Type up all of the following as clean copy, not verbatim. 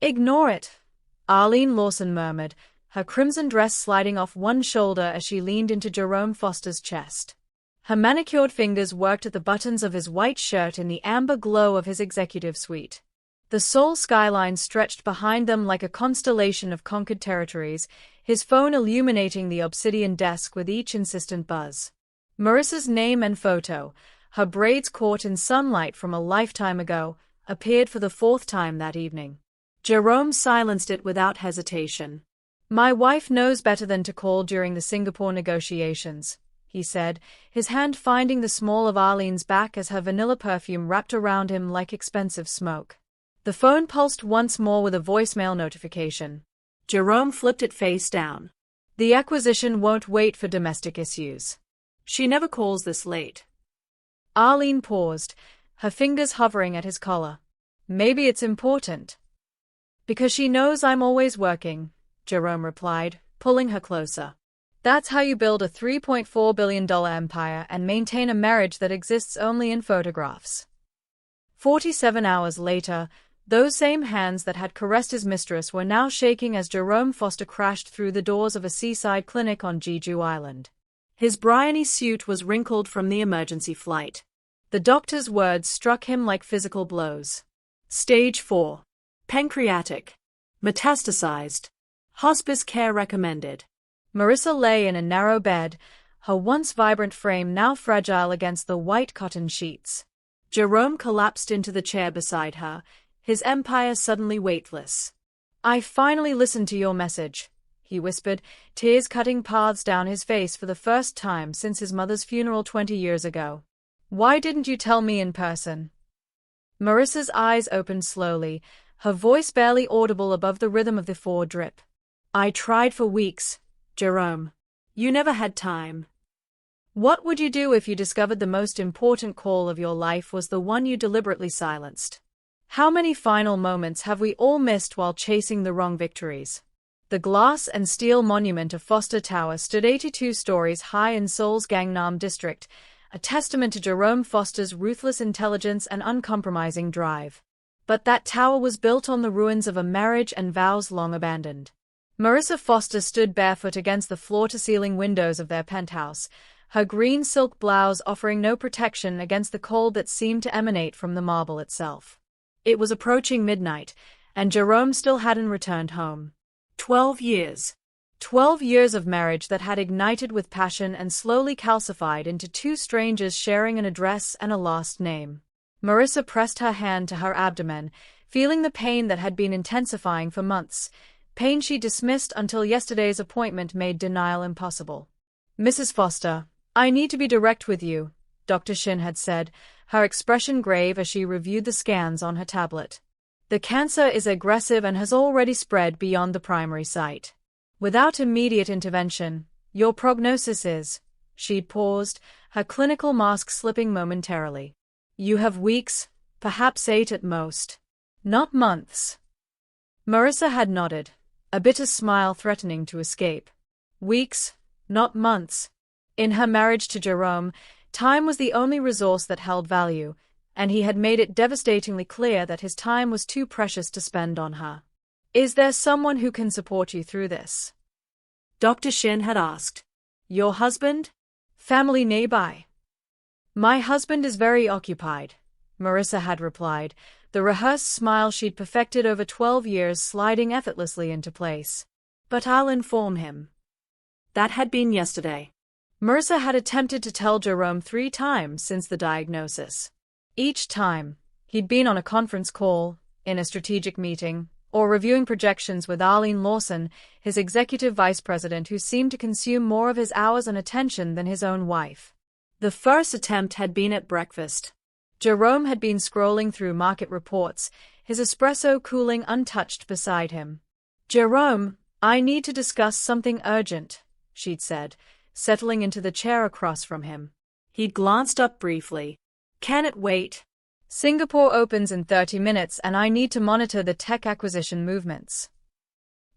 Ignore it, Arlene Lawson murmured, her crimson dress sliding off one shoulder as she leaned into Jerome Foster's chest. Her manicured fingers worked at the buttons of his white shirt in the amber glow of his executive suite. The Seoul skyline stretched behind them like a constellation of conquered territories, his phone illuminating the obsidian desk with each insistent buzz. Marissa's name and photo, her braids caught in sunlight from a lifetime ago, appeared for the fourth time that evening. Jerome silenced it without hesitation. "My wife knows better than to call during the Singapore negotiations," he said, his hand finding the small of Arlene's back as her vanilla perfume wrapped around him like expensive smoke. The phone pulsed once more with a voicemail notification. Jerome flipped it face down. "The acquisition won't wait for domestic issues. She never calls this late." Arlene paused, her fingers hovering at his collar. "Maybe it's important." "Because she knows I'm always working," Jerome replied, pulling her closer. "That's how you build a $3.4 billion empire and maintain a marriage that exists only in photographs." 47 hours later, those same hands that had caressed his mistress were now shaking as Jerome Foster crashed through the doors of a seaside clinic on Jeju Island. His Bryony suit was wrinkled from the emergency flight. The doctor's words struck him like physical blows. Stage 4. Pancreatic. Metastasized. Hospice care recommended. Marissa lay in a narrow bed, her once vibrant frame now fragile against the white cotton sheets. Jerome collapsed into the chair beside her, his empire suddenly weightless. "I finally listened to your message," he whispered, tears cutting paths down his face for the first time since his mother's funeral 20 years ago. "Why didn't you tell me in person?" Marissa's eyes opened slowly, her voice barely audible above the rhythm of the fore drip. "I tried for weeks, Jerome. You never had time." "What would you do if you discovered the most important call of your life was the one you deliberately silenced? How many final moments have we all missed while chasing the wrong victories?" The glass and steel monument of Foster Tower stood 82 stories high in Seoul's Gangnam district, a testament to Jerome Foster's ruthless intelligence and uncompromising drive. But that tower was built on the ruins of a marriage and vows long abandoned. Marissa Foster stood barefoot against the floor-to-ceiling windows of their penthouse, her green silk blouse offering no protection against the cold that seemed to emanate from the marble itself. It was approaching midnight, and Jerome still hadn't returned home. 12 years. 12 years of marriage that had ignited with passion and slowly calcified into two strangers sharing an address and a last name. Marissa pressed her hand to her abdomen, feeling the pain that had been intensifying for months, pain she dismissed until yesterday's appointment made denial impossible. "Mrs. Foster, I need to be direct with you," Dr. Shin had said, her expression grave as she reviewed the scans on her tablet. "The cancer is aggressive and has already spread beyond the primary site. Without immediate intervention, your prognosis is..." She'd paused, her clinical mask slipping momentarily. "You have weeks, perhaps 8 at most. Not months." Marissa had nodded, a bitter smile threatening to escape. Weeks, not months. In her marriage to Jerome, time was the only resource that held value, and he had made it devastatingly clear that his time was too precious to spend on her. "Is there someone who can support you through this?" Dr. Shin had asked. "Your husband? Family nearby?" "My husband is very occupied," Marissa had replied, the rehearsed smile she'd perfected over 12 years sliding effortlessly into place. "But I'll inform him." That had been yesterday. Marissa had attempted to tell Jerome 3 times since the diagnosis. Each time, he'd been on a conference call, in a strategic meeting, or reviewing projections with Arlene Lawson, his executive vice president who seemed to consume more of his hours and attention than his own wife. The first attempt had been at breakfast. Jerome had been scrolling through market reports, his espresso cooling untouched beside him. "Jerome, I need to discuss something urgent," she'd said, settling into the chair across from him. He'd glanced up briefly. "Can it wait? Singapore opens in 30 minutes and I need to monitor the tech acquisition movements."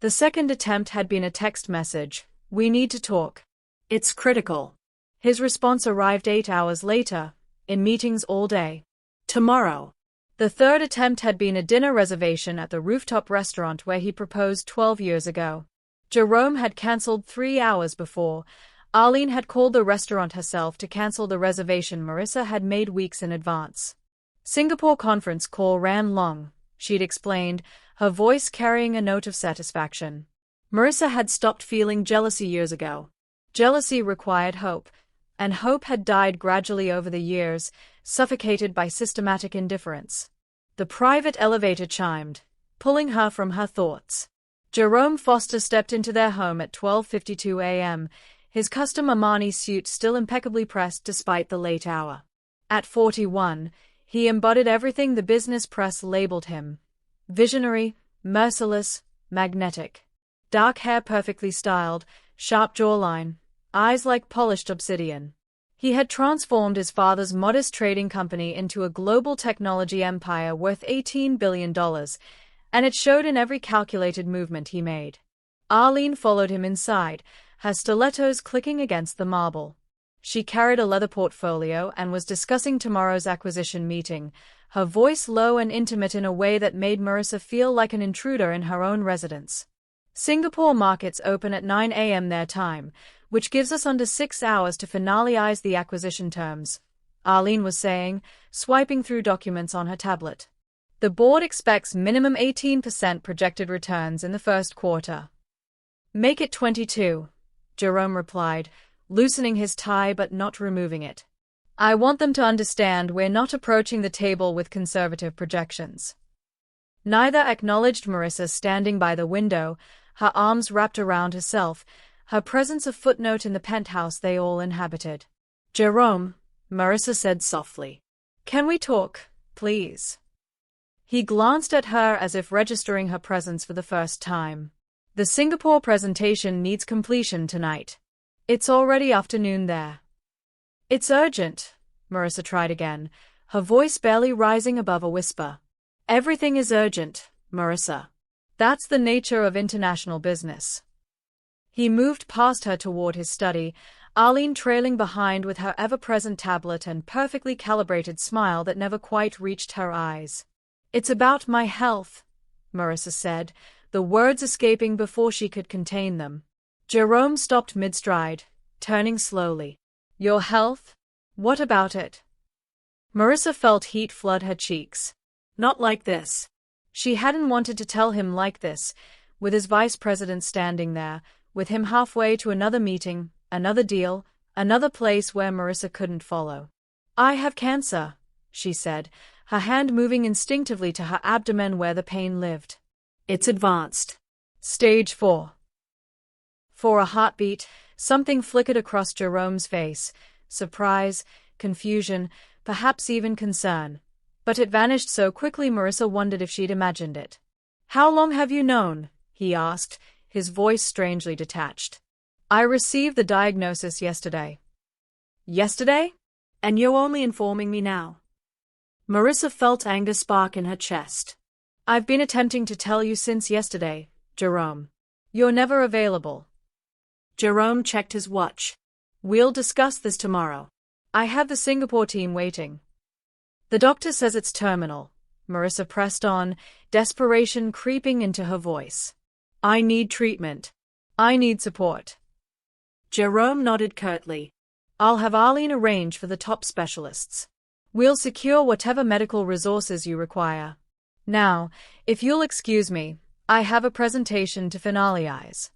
The second attempt had been a text message. "We need to talk. It's critical." His response arrived 8 hours later, "In meetings all day. Tomorrow." The third attempt had been a dinner reservation at the rooftop restaurant where he proposed 12 years ago. Jerome had cancelled 3 hours before. Arlene had called the restaurant herself to cancel the reservation Marissa had made weeks in advance. Singapore conference call ran long, she'd explained, her voice carrying a note of satisfaction. Marissa had stopped feeling jealousy years ago. Jealousy required hope, and hope had died gradually over the years, suffocated by systematic indifference. The private elevator chimed, pulling her from her thoughts. Jerome Foster stepped into their home at 12:52 a.m., his custom Armani suit still impeccably pressed despite the late hour. At 41, he embodied everything the business press labeled him: visionary, merciless, magnetic. Dark hair perfectly styled, sharp jawline, eyes like polished obsidian. He had transformed his father's modest trading company into a global technology empire worth $18 billion, and it showed in every calculated movement he made. Arlene followed him inside, her stilettos clicking against the marble. She carried a leather portfolio and was discussing tomorrow's acquisition meeting, her voice low and intimate in a way that made Marissa feel like an intruder in her own residence. Singapore markets open at 9 a.m. their time, which gives us under 6 hours to finalize the acquisition terms, Arlene was saying, swiping through documents on her tablet. The board expects minimum 18% projected returns in the first quarter. Make it 22, Jerome replied, loosening his tie but not removing it. I want them to understand we're not approaching the table with conservative projections. Neither acknowledged Marissa standing by the window, her arms wrapped around herself, her presence a footnote in the penthouse they all inhabited. Jerome, Marissa said softly. Can we talk, please? He glanced at her as if registering her presence for the first time. The Singapore presentation needs completion tonight. It's already afternoon there. It's urgent, Marissa tried again, her voice barely rising above a whisper. Everything is urgent, Marissa. That's the nature of international business. He moved past her toward his study, Arlene trailing behind with her ever-present tablet and perfectly calibrated smile that never quite reached her eyes. It's about my health, Marissa said, the words escaping before she could contain them. Jerome stopped mid-stride, turning slowly. Your health? What about it? Marissa felt heat flood her cheeks. Not like this. She hadn't wanted to tell him like this, with his vice president standing there, with him halfway to another meeting, another deal, another place where Marissa couldn't follow. I have cancer, she said, her hand moving instinctively to her abdomen where the pain lived. It's advanced. Stage 4. For a heartbeat, something flickered across Jerome's face, surprise, confusion, perhaps even concern. But it vanished so quickly Marissa wondered if she'd imagined it. How long have you known? He asked, his voice strangely detached. I received the diagnosis yesterday. Yesterday? And you're only informing me now? Marissa felt anger spark in her chest. I've been attempting to tell you since yesterday, Jerome. You're never available. Jerome checked his watch. We'll discuss this tomorrow. I have the Singapore team waiting. The doctor says it's terminal, Marissa pressed on, desperation creeping into her voice. I need treatment. I need support. Jerome nodded curtly. I'll have Arlene arrange for the top specialists. We'll secure whatever medical resources you require. Now, if you'll excuse me, I have a presentation to finalize.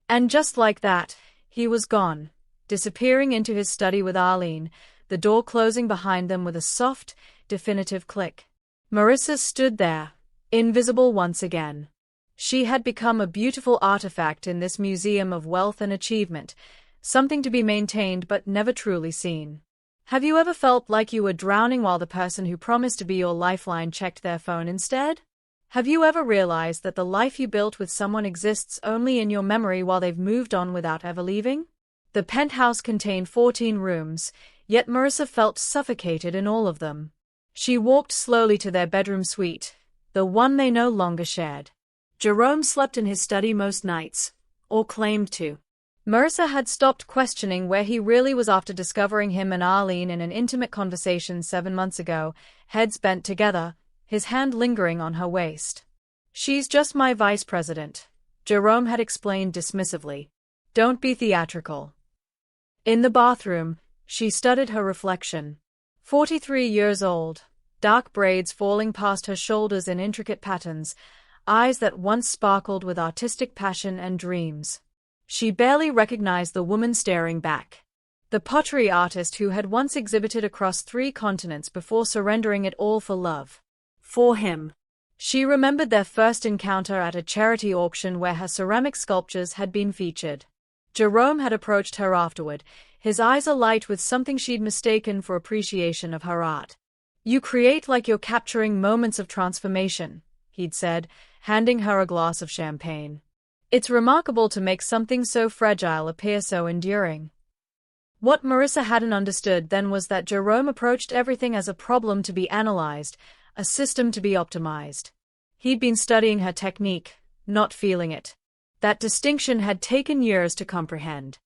And just like that, he was gone, disappearing into his study with Arlene, the door closing behind them with a soft, definitive click. Marissa stood there, invisible once again. She had become a beautiful artifact in this museum of wealth and achievement, something to be maintained but never truly seen. Have you ever felt like you were drowning while the person who promised to be your lifeline checked their phone instead? Have you ever realized that the life you built with someone exists only in your memory while they've moved on without ever leaving? The penthouse contained 14 rooms, yet Marissa felt suffocated in all of them. She walked slowly to their bedroom suite, the one they no longer shared. Jerome slept in his study most nights, or claimed to. Marissa had stopped questioning where he really was after discovering him and Arlene in an intimate conversation 7 months ago, heads bent together, his hand lingering on her waist. "She's just my vice president," Jerome had explained dismissively. "Don't be theatrical." In the bathroom, she studied her reflection. 43 years old, dark braids falling past her shoulders in intricate patterns, eyes that once sparkled with artistic passion and dreams. She barely recognized the woman staring back. The pottery artist who had once exhibited across 3 continents before surrendering it all for love. For him. She remembered their first encounter at a charity auction where her ceramic sculptures had been featured. Jerome had approached her afterward, his eyes alight with something she'd mistaken for appreciation of her art. "You create like you're capturing moments of transformation," he'd said, handing her a glass of champagne. "It's remarkable to make something so fragile appear so enduring." What Marissa hadn't understood then was that Jerome approached everything as a problem to be analyzed, a system to be optimized. He'd been studying her technique, not feeling it. That distinction had taken years to comprehend.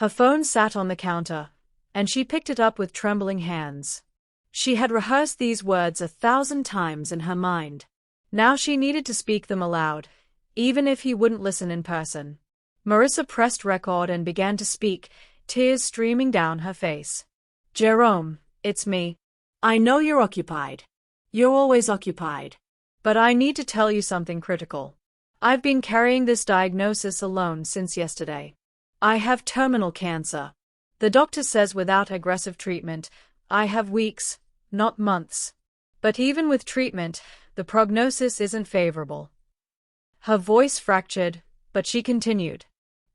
Her phone sat on the counter, and she picked it up with trembling hands. She had rehearsed these words 1,000 times in her mind. Now she needed to speak them aloud, even if he wouldn't listen in person. Marissa pressed record and began to speak, tears streaming down her face. "Jerome, it's me. I know you're occupied. You're always occupied. But I need to tell you something critical. I've been carrying this diagnosis alone since yesterday. I have terminal cancer. The doctor says without aggressive treatment, I have weeks, not months. But even with treatment, the prognosis isn't favorable." Her voice fractured, but she continued.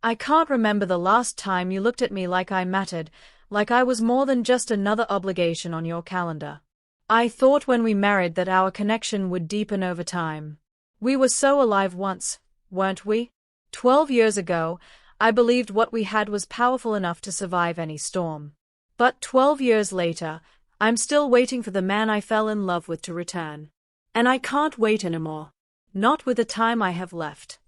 "I can't remember the last time you looked at me like I mattered, like I was more than just another obligation on your calendar. I thought when we married that our connection would deepen over time. We were so alive once, weren't we? 12 years ago, I believed what we had was powerful enough to survive any storm. But 12 years later, I'm still waiting for the man I fell in love with to return. And I can't wait anymore. Not with the time I have left."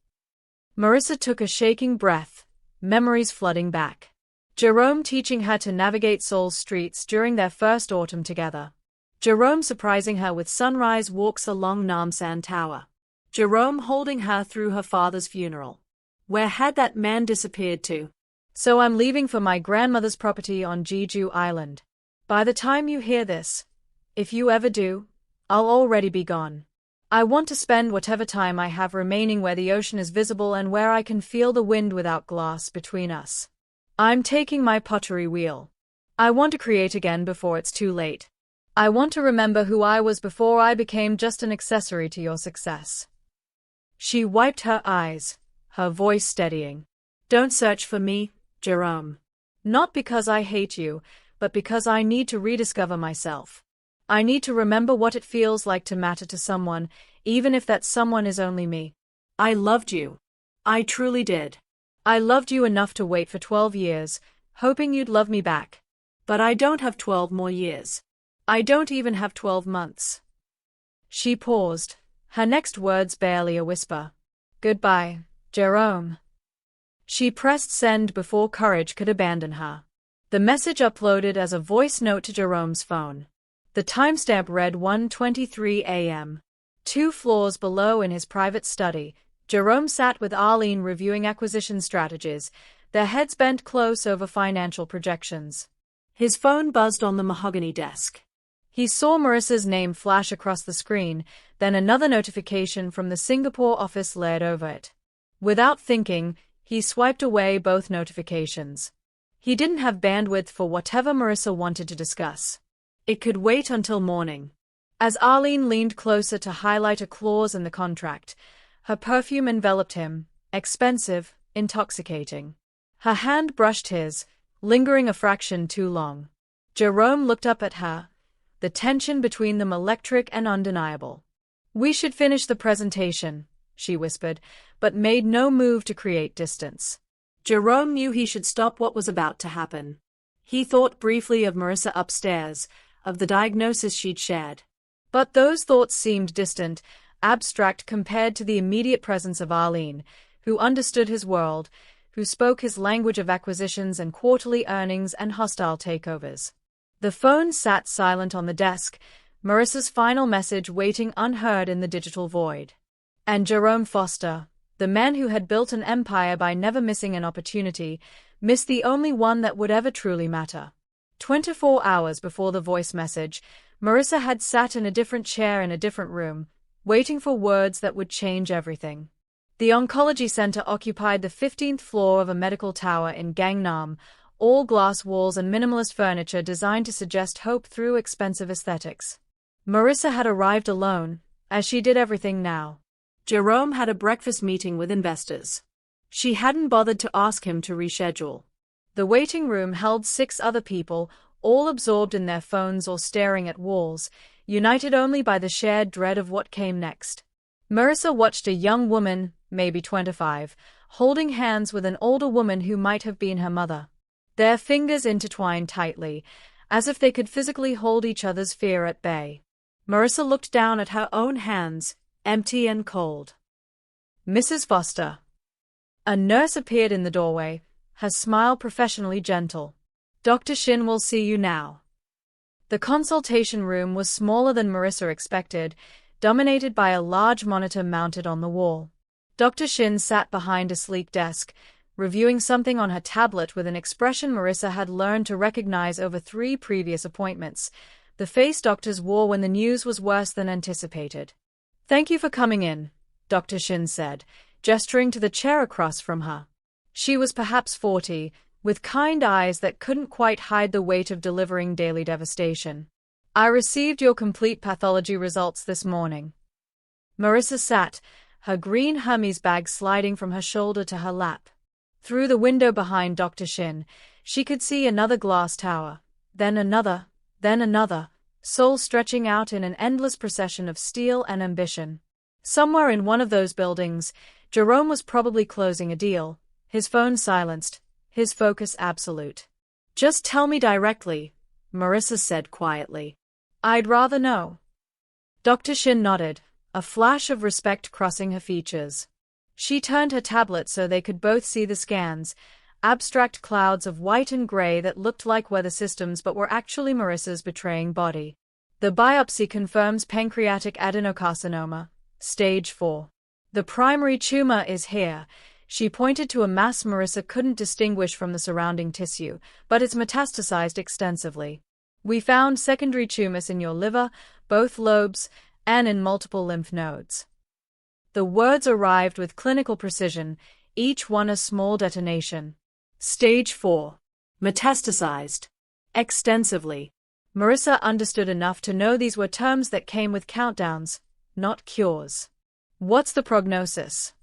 Marissa took a shaking breath, memories flooding back. Jerome teaching her to navigate Seoul's streets during their first autumn together. Jerome surprising her with sunrise walks along Namsan Tower. Jerome holding her through her father's funeral. Where had that man disappeared to? "So I'm leaving for my grandmother's property on Jeju Island. By the time you hear this, if you ever do, I'll already be gone. I want to spend whatever time I have remaining where the ocean is visible and where I can feel the wind without glass between us. I'm taking my pottery wheel. I want to create again before it's too late. I want to remember who I was before I became just an accessory to your success." She wiped her eyes, her voice steadying. "Don't search for me, Jerome. Not because I hate you, but because I need to rediscover myself. I need to remember what it feels like to matter to someone, even if that someone is only me. I loved you. I truly did. I loved you enough to wait for 12 years, hoping you'd love me back. But I don't have 12 more years. I don't even have 12 months." She paused, her next words barely a whisper. "Goodbye, Jerome." She pressed send before courage could abandon her. The message uploaded as a voice note to Jerome's phone. The timestamp read 1:23 a.m. 2 floors below in his private study, Jerome sat with Arlene reviewing acquisition strategies, their heads bent close over financial projections. His phone buzzed on the mahogany desk. He saw Marissa's name flash across the screen, then another notification from the Singapore office layered over it. Without thinking, he swiped away both notifications. He didn't have bandwidth for whatever Marissa wanted to discuss. It could wait until morning. As Arlene leaned closer to highlight a clause in the contract, her perfume enveloped him, expensive, intoxicating. Her hand brushed his, lingering a fraction too long. Jerome looked up at her, the tension between them electric and undeniable. "We should finish the presentation," she whispered, but made no move to create distance. Jerome knew he should stop what was about to happen. He thought briefly of Marissa upstairs, of the diagnosis she'd shared. But those thoughts seemed distant, abstract compared to the immediate presence of Arlene, who understood his world, who spoke his language of acquisitions and quarterly earnings and hostile takeovers. The phone sat silent on the desk, Marissa's final message waiting unheard in the digital void. And Jerome Foster, the man who had built an empire by never missing an opportunity, missed the only one that would ever truly matter. 24 hours before the voice message, Marissa had sat in a different chair in a different room, waiting for words that would change everything. The oncology center occupied the 15th floor of a medical tower in Gangnam, all glass walls and minimalist furniture designed to suggest hope through expensive aesthetics. Marissa had arrived alone, as she did everything now. Jerome had a breakfast meeting with investors. She hadn't bothered to ask him to reschedule. The waiting room held 6 other people, all absorbed in their phones or staring at walls, united only by the shared dread of what came next. Marissa watched a young woman, maybe 25, holding hands with an older woman who might have been her mother. Their fingers intertwined tightly, as if they could physically hold each other's fear at bay. Marissa looked down at her own hands, empty and cold. Mrs. Foster. A nurse appeared in the doorway, her smile professionally gentle. Dr. Shin will see you now. The consultation room was smaller than Marissa expected, dominated by a large monitor mounted on the wall. Dr. Shin sat behind a sleek desk, reviewing something on her tablet with an expression Marissa had learned to recognize over 3 previous appointments, the face doctors wore when the news was worse than anticipated. Thank you for coming in, Dr. Shin said, gesturing to the chair across from her. She was perhaps 40, with kind eyes that couldn't quite hide the weight of delivering daily devastation. I received your complete pathology results this morning. Marissa sat, her green Hermes bag sliding from her shoulder to her lap. Through the window behind Dr. Shin, she could see another glass tower, then another, soul stretching out in an endless procession of steel and ambition. Somewhere in one of those buildings, Jerome was probably closing a deal, his phone silenced, his focus absolute. Just tell me directly, Marissa said quietly. I'd rather know. Dr. Shin nodded, a flash of respect crossing her features. She turned her tablet so they could both see the scans, abstract clouds of white and gray that looked like weather systems but were actually Marissa's betraying body. The biopsy confirms pancreatic adenocarcinoma, stage 4. The primary tumor is here. She pointed to a mass Marissa couldn't distinguish from the surrounding tissue, but it's metastasized extensively. We found secondary tumors in your liver, both lobes, and in multiple lymph nodes. The words arrived with clinical precision, each one a small detonation. Stage 4. Metastasized. Extensively. Marissa understood enough to know these were terms that came with countdowns, not cures. What's the prognosis?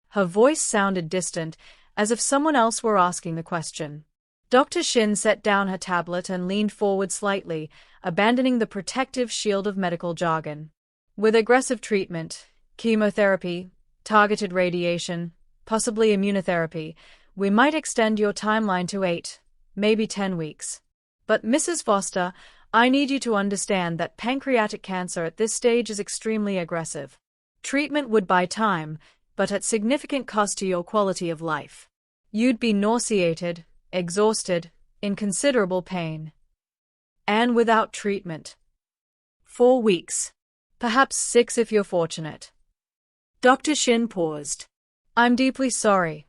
Her voice sounded distant, as if someone else were asking the question. Dr. Shin set down her tablet and leaned forward slightly, abandoning the protective shield of medical jargon. With aggressive treatment, chemotherapy, targeted radiation, possibly immunotherapy, we might extend your timeline to 8, maybe 10 weeks. But Mrs. Foster, I need you to understand that pancreatic cancer at this stage is extremely aggressive. Treatment would buy time, but at significant cost to your quality of life. You'd be nauseated, exhausted, in considerable pain. And without treatment. 4 weeks. Perhaps 6 if you're fortunate. Dr. Shin paused. I'm deeply sorry.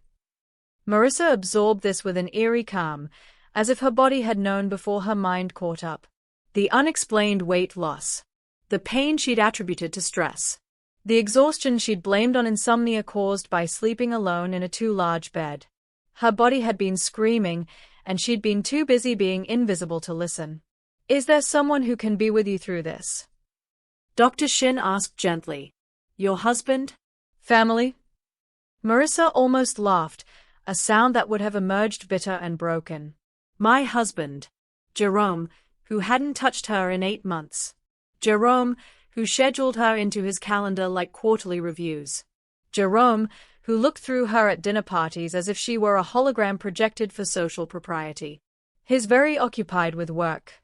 Marissa absorbed this with an eerie calm, as if her body had known before her mind caught up. The unexplained weight loss. The pain she'd attributed to stress. The exhaustion she'd blamed on insomnia caused by sleeping alone in a too large bed. Her body had been screaming, and she'd been too busy being invisible to listen. Is there someone who can be with you through this? Dr. Shin asked gently. Your husband? Family? Marissa almost laughed, a sound that would have emerged bitter and broken. My husband. Jerome, who hadn't touched her in 8 months. Jerome, who scheduled her into his calendar like quarterly reviews. Jerome, who looked through her at dinner parties as if she were a hologram projected for social propriety. He's very occupied with work,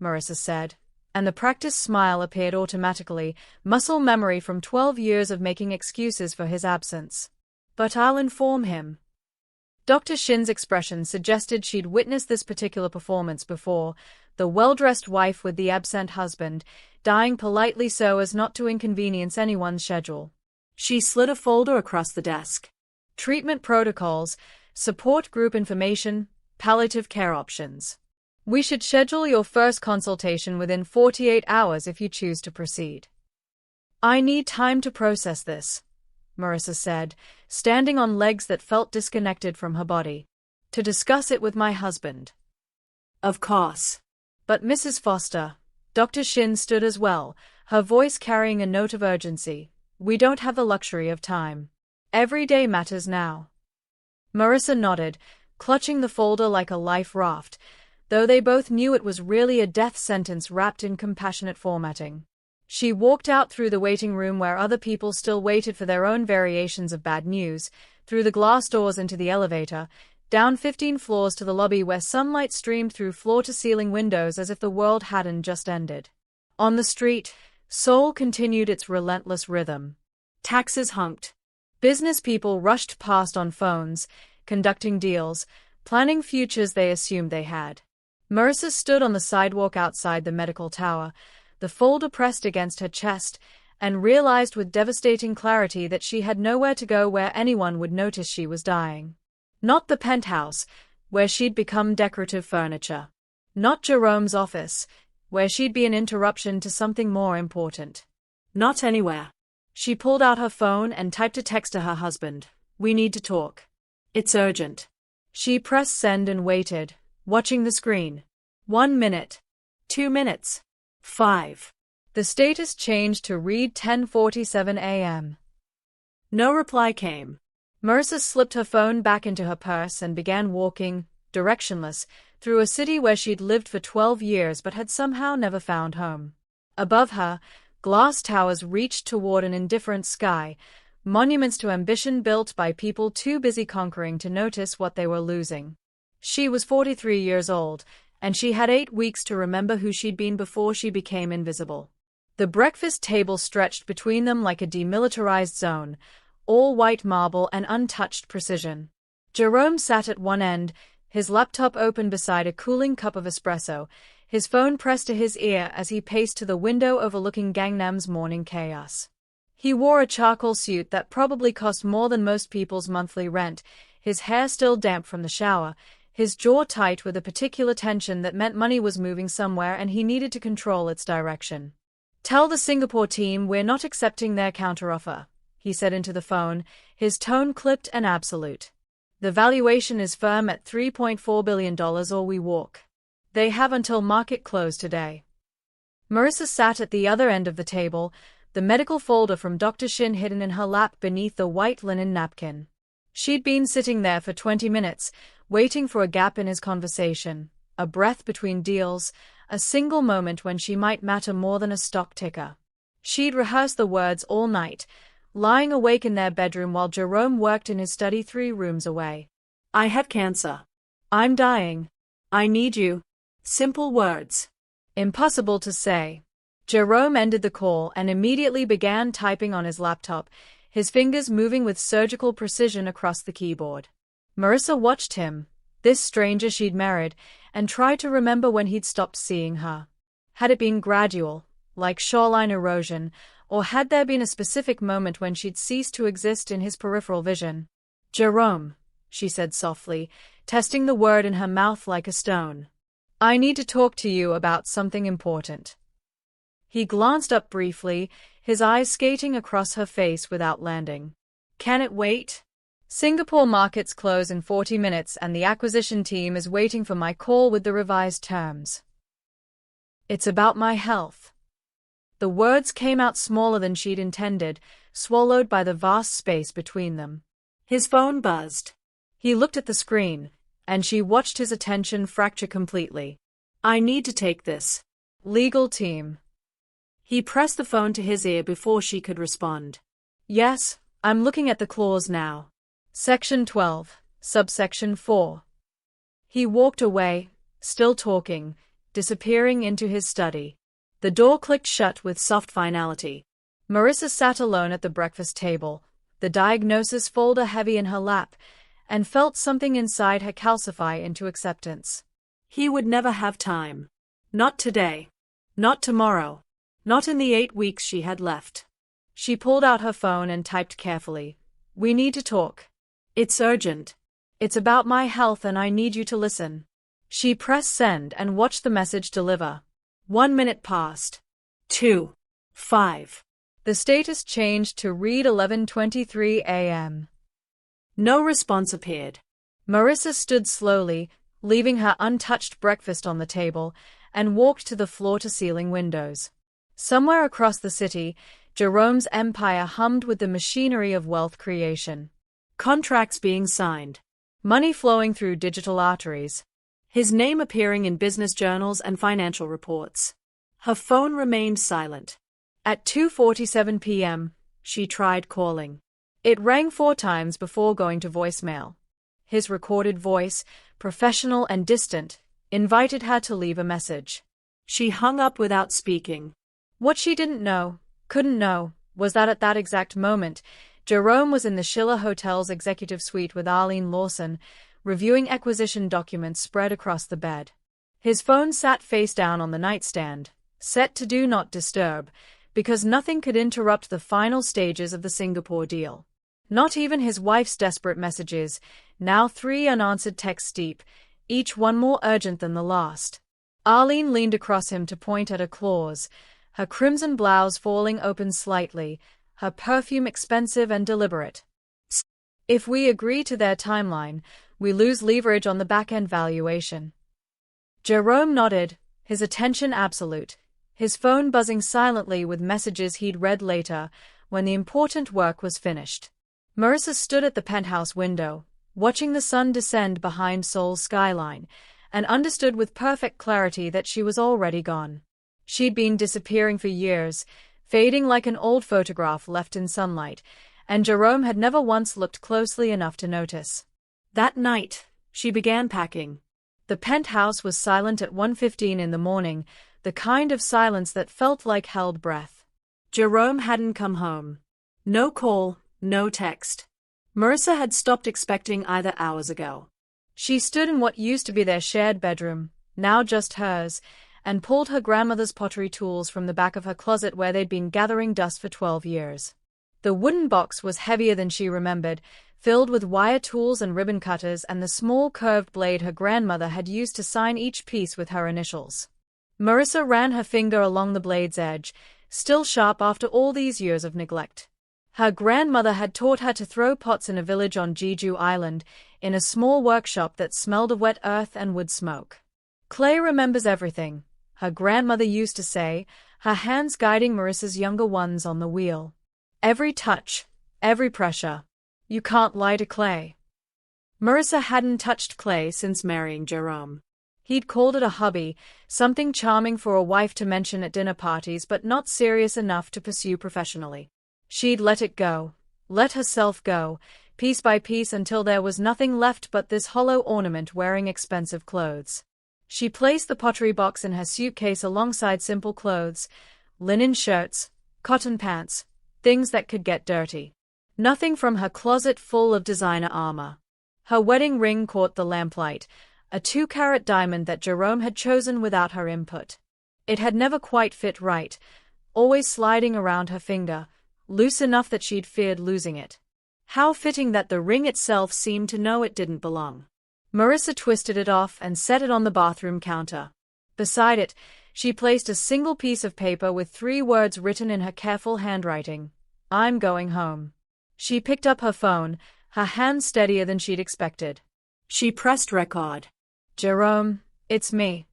Marissa said, and the practiced smile appeared automatically, muscle memory from 12 years of making excuses for his absence. But I'll inform him. Dr. Shin's expression suggested she'd witnessed this particular performance before, the well-dressed wife with the absent husband, dying politely so as not to inconvenience anyone's schedule. She slid a folder across the desk. Treatment protocols, support group information, palliative care options. We should schedule your first consultation within 48 hours if you choose to proceed. I need time to process this, Marissa said, standing on legs that felt disconnected from her body. To discuss it with my husband. Of course. But Mrs. Foster, Dr. Shin stood as well, her voice carrying a note of urgency. We don't have the luxury of time. Every day matters now. Marissa nodded, clutching the folder like a life raft, though they both knew it was really a death sentence wrapped in compassionate formatting. She walked out through the waiting room where other people still waited for their own variations of bad news, through the glass doors into the elevator, down 15 floors to the lobby where sunlight streamed through floor-to-ceiling windows as if the world hadn't just ended. On the street, Seoul continued its relentless rhythm. Taxis honked. Business people rushed past on phones, conducting deals, planning futures they assumed they had. Marissa stood on the sidewalk outside the medical tower, the folder pressed against her chest, and realized with devastating clarity that she had nowhere to go where anyone would notice she was dying. Not the penthouse, where she'd become decorative furniture. Not Jerome's office, where she'd be an interruption to something more important. Not anywhere. She pulled out her phone and typed a text to her husband. We need to talk. It's urgent. She pressed send and waited, watching the screen. 1 minute. 2 minutes. 5. The status changed to read 10:47 a.m. No reply came. Marissa slipped her phone back into her purse and began walking, directionless, through a city where she'd lived for 12 years but had somehow never found home. Above her, glass towers reached toward an indifferent sky, monuments to ambition built by people too busy conquering to notice what they were losing. She was 43 years old, and she had 8 weeks to remember who she'd been before she became invisible. The breakfast table stretched between them like a demilitarized zone, all white marble and untouched precision. Jerome sat at one end, his laptop open beside a cooling cup of espresso, his phone pressed to his ear as he paced to the window overlooking Gangnam's morning chaos. He wore a charcoal suit that probably cost more than most people's monthly rent, his hair still damp from the shower, his jaw tight with a particular tension that meant money was moving somewhere and he needed to control its direction. Tell the Singapore team we're not accepting their counteroffer, he said into the phone, his tone clipped and absolute. The valuation is firm at $3.4 billion or we walk. They have until market close today. Marissa sat at the other end of the table, the medical folder from Dr. Shin hidden in her lap beneath the white linen napkin. She'd been sitting there for 20 minutes, waiting for a gap in his conversation, a breath between deals, a single moment when she might matter more than a stock ticker. She'd rehearsed the words all night, lying awake in their bedroom while Jerome worked in his study 3 rooms away. I have cancer. I'm dying. I need you. Simple words. Impossible to say. Jerome ended the call and immediately began typing on his laptop, his fingers moving with surgical precision across the keyboard. Marissa watched him, this stranger she'd married, and tried to remember when he'd stopped seeing her. Had it been gradual, like shoreline erosion, or had there been a specific moment when she'd ceased to exist in his peripheral vision? Jerome, she said softly, testing the word in her mouth like a stone. I need to talk to you about something important. He glanced up briefly, his eyes skating across her face without landing. Can it wait? Singapore markets close in 40 minutes and the acquisition team is waiting for my call with the revised terms. It's about my health. The words came out smaller than she'd intended, swallowed by the vast space between them. His phone buzzed. He looked at the screen, and she watched his attention fracture completely. I need to take this. Legal team. He pressed the phone to his ear before she could respond. Yes, I'm looking at the clause now. Section 12, subsection 4. He walked away, still talking, disappearing into his study. The door clicked shut with soft finality. Marissa sat alone at the breakfast table, the diagnosis folder heavy in her lap, and felt something inside her calcify into acceptance. He would never have time. Not today. Not tomorrow. Not in the 8 weeks she had left. She pulled out her phone and typed carefully. "We need to talk. It's urgent. It's about my health and I need you to listen." She pressed send and watched the message deliver. 1 minute passed. 2. 5. The status changed to read 11:23 a.m. No response appeared. Marissa stood slowly, leaving her untouched breakfast on the table, and walked to the floor-to-ceiling windows. Somewhere across the city, Jerome's empire hummed with the machinery of wealth creation. Contracts being signed. Money flowing through digital arteries. His name appearing in business journals and financial reports. Her phone remained silent. At 2:47 p.m., she tried calling. It rang 4 times before going to voicemail. His recorded voice, professional and distant, invited her to leave a message. She hung up without speaking. What she couldn't know, was that at that exact moment, Jerome was in the Schiller Hotel's executive suite with Arlene Lawson, reviewing acquisition documents spread across the bed. His phone sat face down on the nightstand, set to do not disturb, because nothing could interrupt the final stages of the Singapore deal. Not even his wife's desperate messages, now 3 unanswered texts deep, each one more urgent than the last. Arlene leaned across him to point at a clause, her crimson blouse falling open slightly, her perfume expensive and deliberate. "If we agree to their timeline, we lose leverage on the back-end valuation." Jerome nodded, his attention absolute, his phone buzzing silently with messages he'd read later, when the important work was finished. Marissa stood at the penthouse window, watching the sun descend behind Seoul's skyline, and understood with perfect clarity that she was already gone. She'd been disappearing for years, fading like an old photograph left in sunlight, and Jerome had never once looked closely enough to notice. That night, she began packing. The penthouse was silent at 1:15 in the morning, the kind of silence that felt like held breath. Jerome hadn't come home. No call, no text. Marissa had stopped expecting either hours ago. She stood in what used to be their shared bedroom, now just hers, and pulled her grandmother's pottery tools from the back of her closet where they'd been gathering dust for 12 years. The wooden box was heavier than she remembered, filled with wire tools and ribbon cutters and the small curved blade her grandmother had used to sign each piece with her initials. Marissa ran her finger along the blade's edge, still sharp after all these years of neglect. Her grandmother had taught her to throw pots in a village on Jeju Island, in a small workshop that smelled of wet earth and wood smoke. "Clay remembers everything," her grandmother used to say, her hands guiding Marissa's younger ones on the wheel. "Every touch, every pressure. You can't lie to Clay." Marissa hadn't touched Clay since marrying Jerome. He'd called it a hubby, something charming for a wife to mention at dinner parties but not serious enough to pursue professionally. She'd let it go, let herself go, piece by piece until there was nothing left but this hollow ornament wearing expensive clothes. She placed the pottery box in her suitcase alongside simple clothes, linen shirts, cotton pants, things that could get dirty. Nothing from her closet full of designer armor. Her wedding ring caught the lamplight, a 2-carat diamond that Jerome had chosen without her input. It had never quite fit right, always sliding around her finger, loose enough that she'd feared losing it. How fitting that the ring itself seemed to know it didn't belong. Marissa twisted it off and set it on the bathroom counter. Beside it, she placed a single piece of paper with 3 words written in her careful handwriting. "I'm going home." She picked up her phone, her hand steadier than she'd expected. She pressed record. "Jerome, it's me."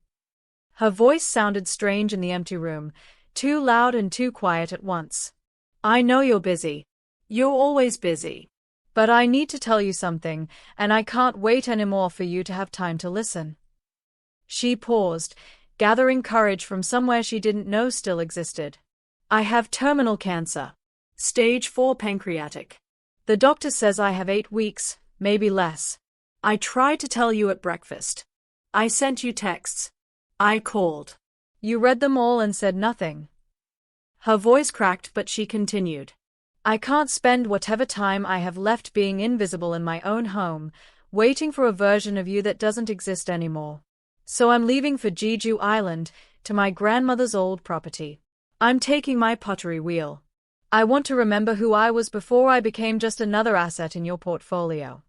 Her voice sounded strange in the empty room, too loud and too quiet at once. "I know you're busy. You're always busy. But I need to tell you something, and I can't wait anymore for you to have time to listen." She paused, gathering courage from somewhere she didn't know still existed. "I have terminal cancer. Stage 4 pancreatic. The doctor says I have 8 weeks, maybe less. I tried to tell you at breakfast. I sent you texts. I called. You read them all and said nothing." Her voice cracked, but she continued. I can't spend whatever time I have left being invisible in my own home, waiting for a version of you that doesn't exist anymore. So I'm leaving for Jeju Island, to my grandmother's old property. I'm taking my pottery wheel. I want to remember who I was before I became just another asset in your portfolio."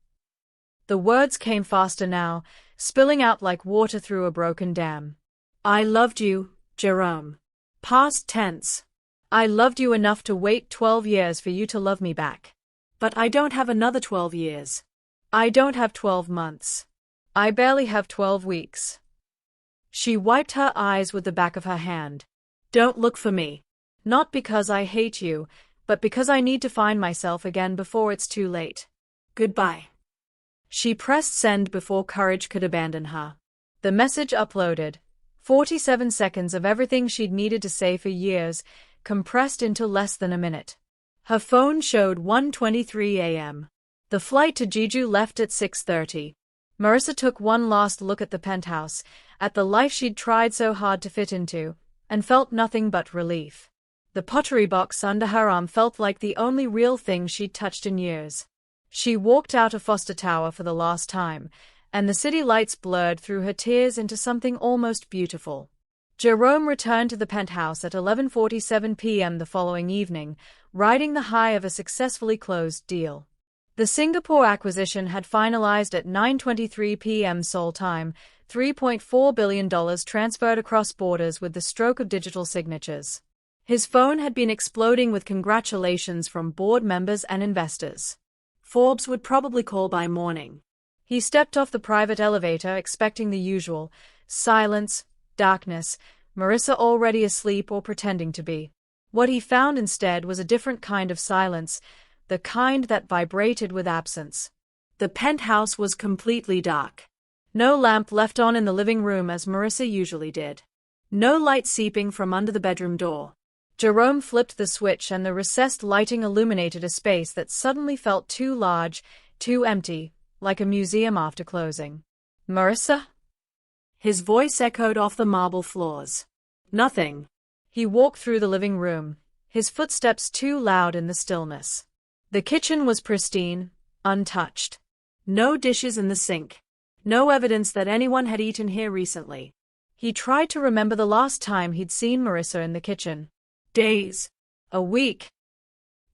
The words came faster now, spilling out like water through a broken dam. I loved you, Jerome. Past tense. I loved you enough to wait 12 years for you to love me back. But I don't have another 12 years. I don't have 12 months. I barely have 12 weeks. She wiped her eyes with the back of her hand. Don't look for me. Not because I hate you, but because I need to find myself again before it's too late. Goodbye. She pressed send before courage could abandon her. The message uploaded. 47 seconds of everything she'd needed to say for years, compressed into less than a minute. Her phone showed 1:23 a.m. The flight to Jeju left at 6:30. Marissa took one last look at the penthouse, at the life she'd tried so hard to fit into, and felt nothing but relief. The pottery box under her arm felt like the only real thing she'd touched in years. She walked out of Foster Tower for the last time, and the city lights blurred through her tears into something almost beautiful. Jerome returned to the penthouse at 11:47 p.m. the following evening, riding the high of a successfully closed deal. The Singapore acquisition had finalized at 9:23 p.m. Seoul time, $3.4 billion transferred across borders with the stroke of digital signatures. His phone had been exploding with congratulations from board members and investors. Forbes would probably call by morning. He stepped off the private elevator expecting the usual silence, darkness, Marissa already asleep or pretending to be. What he found instead was a different kind of silence, the kind that vibrated with absence. The penthouse was completely dark. No lamp left on in the living room as Marissa usually did. No light seeping from under the bedroom door. Jerome flipped the switch and the recessed lighting illuminated a space that suddenly felt too large, too empty, like a museum after closing. "Marissa?" His voice echoed off the marble floors. "Nothing." He walked through the living room, his footsteps too loud in the stillness. The kitchen was pristine, untouched. No dishes in the sink. No evidence that anyone had eaten here recently. He tried to remember the last time he'd seen Marissa in the kitchen. Days. A week.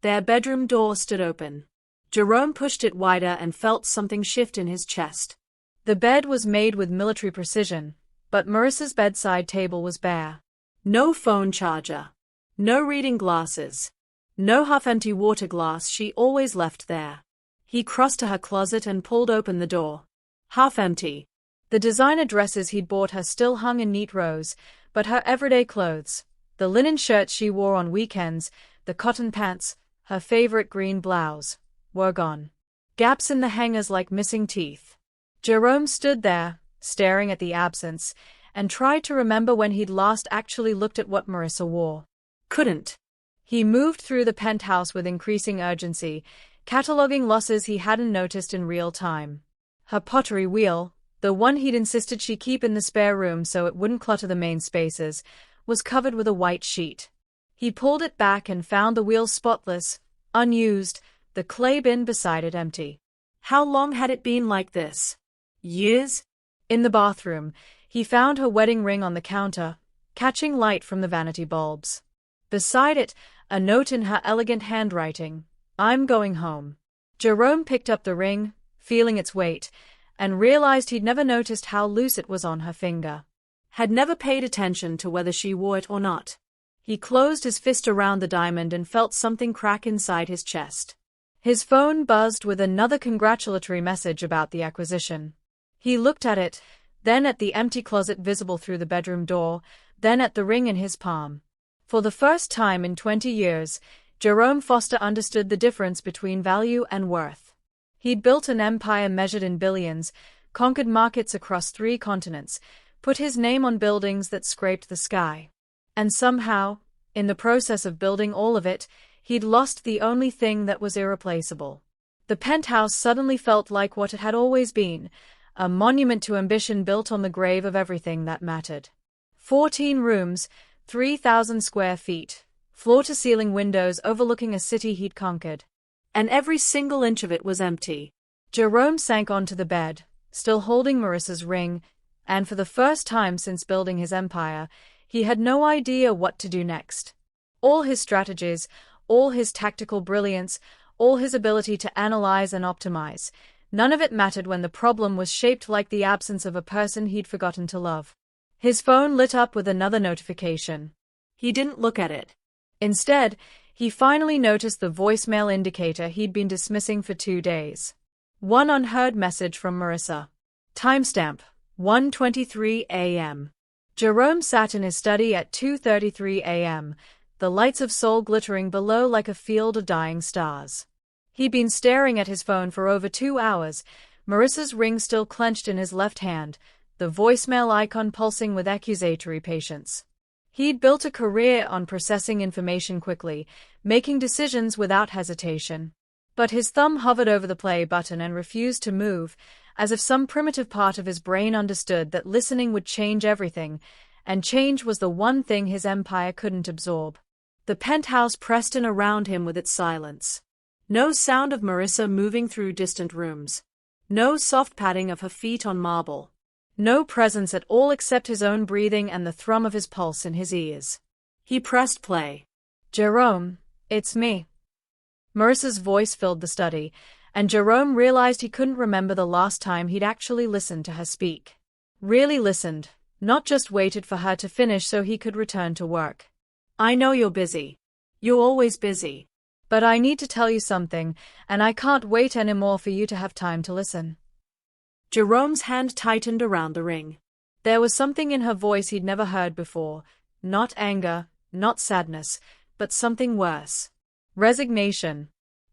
Their bedroom door stood open. Jerome pushed it wider and felt something shift in his chest. The bed was made with military precision, but Marissa's bedside table was bare. No phone charger. No reading glasses. No half-empty water glass she always left there. He crossed to her closet and pulled open the door. Half empty. The designer dresses he'd bought her still hung in neat rows, but her everyday clothes, the linen shirts she wore on weekends, the cotton pants, her favorite green blouse, were gone. Gaps in the hangers like missing teeth. Jerome stood there, staring at the absence, and tried to remember when he'd last actually looked at what Marissa wore. Couldn't. He moved through the penthouse with increasing urgency, cataloging losses he hadn't noticed in real time. Her pottery wheel, the one he'd insisted she keep in the spare room so it wouldn't clutter the main spaces, was covered with a white sheet. He pulled it back and found the wheel spotless, unused, the clay bin beside it empty. How long had it been like this? Years? In the bathroom, he found her wedding ring on the counter, catching light from the vanity bulbs. Beside it, a note in her elegant handwriting, "I'm going home." Jerome picked up the ring, feeling its weight, and realized he'd never noticed how loose it was on her finger. Had never paid attention to whether she wore it or not. He closed his fist around the diamond and felt something crack inside his chest. His phone buzzed with another congratulatory message about the acquisition. He looked at it, then at the empty closet visible through the bedroom door, then at the ring in his palm. For the first time in 20 years, Jerome Foster understood the difference between value and worth. He'd built an empire measured in billions, conquered markets across 3 continents, put his name on buildings that scraped the sky. And somehow, in the process of building all of it, he'd lost the only thing that was irreplaceable. The penthouse suddenly felt like what it had always been, a monument to ambition built on the grave of everything that mattered. 14 rooms, 3,000 square feet, floor-to-ceiling windows overlooking a city he'd conquered. And every single inch of it was empty. Jerome sank onto the bed, still holding Marissa's ring, and for the first time since building his empire, he had no idea what to do next. All his strategies, all his tactical brilliance, all his ability to analyze and optimize, none of it mattered when the problem was shaped like the absence of a person he'd forgotten to love. His phone lit up with another notification. He didn't look at it. Instead, he finally noticed the voicemail indicator he'd been dismissing for 2 days. One unheard message from Marissa. Timestamp, 1:23 a.m. Jerome sat in his study at 2:33 a.m., the lights of Seoul glittering below like a field of dying stars. He'd been staring at his phone for over 2 hours, Marissa's ring still clenched in his left hand, the voicemail icon pulsing with accusatory patience. He'd built a career on processing information quickly, making decisions without hesitation. But his thumb hovered over the play button and refused to move, as if some primitive part of his brain understood that listening would change everything, and change was the one thing his empire couldn't absorb. The penthouse pressed in around him with its silence. No sound of Marissa moving through distant rooms. No soft padding of her feet on marble. No presence at all except his own breathing and the thrum of his pulse in his ears. He pressed play. Jerome, it's me. Marissa's voice filled the study, and Jerome realized he couldn't remember the last time he'd actually listened to her speak. Really listened, not just waited for her to finish so he could return to work. I know you're busy. You're always busy. But I need to tell you something, and I can't wait anymore for you to have time to listen. Jerome's hand tightened around the ring. There was something in her voice he'd never heard before, not anger, not sadness, but something worse. Resignation.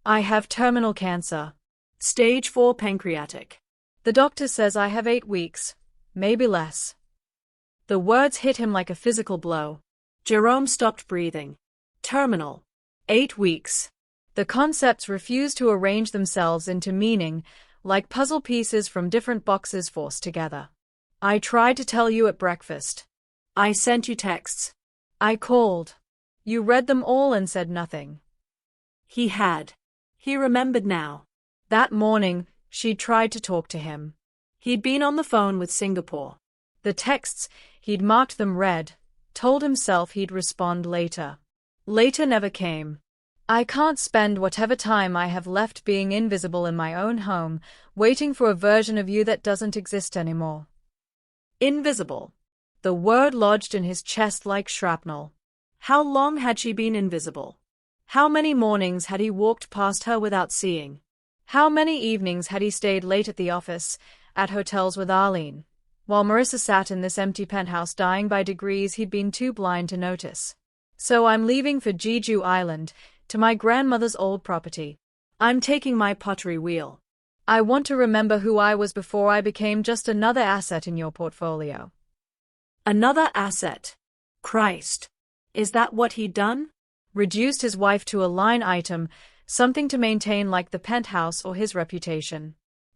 I have terminal cancer. Stage 4 pancreatic. The doctor says I have 8 weeks, maybe less. The words hit him like a physical blow. Jerome stopped breathing. Terminal. 8 weeks. The concepts refused to arrange themselves into meaning, like puzzle pieces from different boxes forced together. I tried to tell you at breakfast. I sent you texts. I called. You read them all and said nothing. He had. He remembered now. That morning, she'd tried to talk to him. He'd been on the phone with Singapore. The texts, he'd marked them read, told himself he'd respond later. Later never came. I can't spend whatever time I have left being invisible in my own home, waiting for a version of you that doesn't exist anymore. Invisible. The word lodged in his chest like shrapnel. How long had she been invisible? How many mornings had he walked past her without seeing? How many evenings had he stayed late at the office, at hotels with Arlene, while Marissa sat in this empty penthouse dying by degrees he'd been too blind to notice? So I'm leaving for Jeju Island, to my grandmother's old property. I'm taking my pottery wheel. I want to remember who I was before I became just another asset in your portfolio. Another asset. Christ. Is that what he'd done? Reduced his wife to a line item, something to maintain like the penthouse or his reputation.